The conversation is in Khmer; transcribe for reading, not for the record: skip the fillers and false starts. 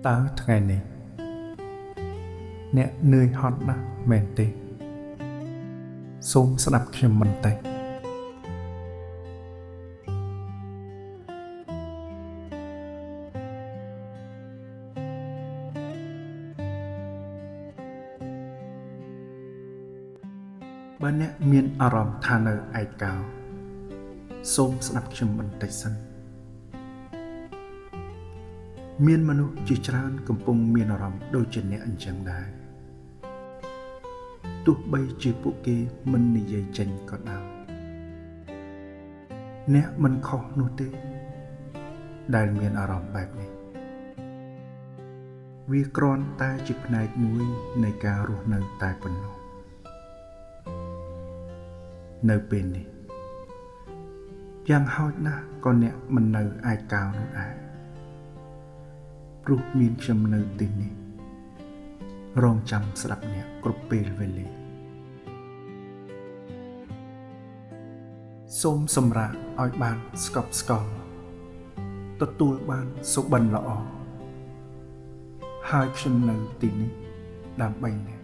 តើថ្ងៃនេះអ្នកនឿយហត់ណាស់មែនទេសូមស្ដាប់ខ្ញុំបន្តិចបើអ្នកមានអារម្មណ៍ថានៅឯកោសូមស្ដាប់ខ្ញុំបន្តិចសិនមានមនុស្សជាច្រើនកំពុងមានអារម្មណ៍ដូចជាអ្នកអញ្ចឹងដែរទោះបីជាពួកគេមិននិយាយចេញក៏ដោយអ្នកមិនខុសនោះទេដែលមានអារម្មណ៍បែបនេះវាគ្រាន់តែជាផ្នែកមួយនៃការរស់នៅតែប៉ុណ្ណោះនៅពេលនេះយ៉ាងហោចណាស់ក៏អ្នកមិននៅឯកោនោះដែរព្រោះមានខ្ញុំនៅទីនេះរងចាំស្ដាប់អ្នកគ្រប់ពេលវេលាសូមសម្រាកឲ្យបានស្កប់ស្កល់ទទួលបានសុបិនល្អហើយខ្ញុំនៅទីនេះដើម្បីអ្នក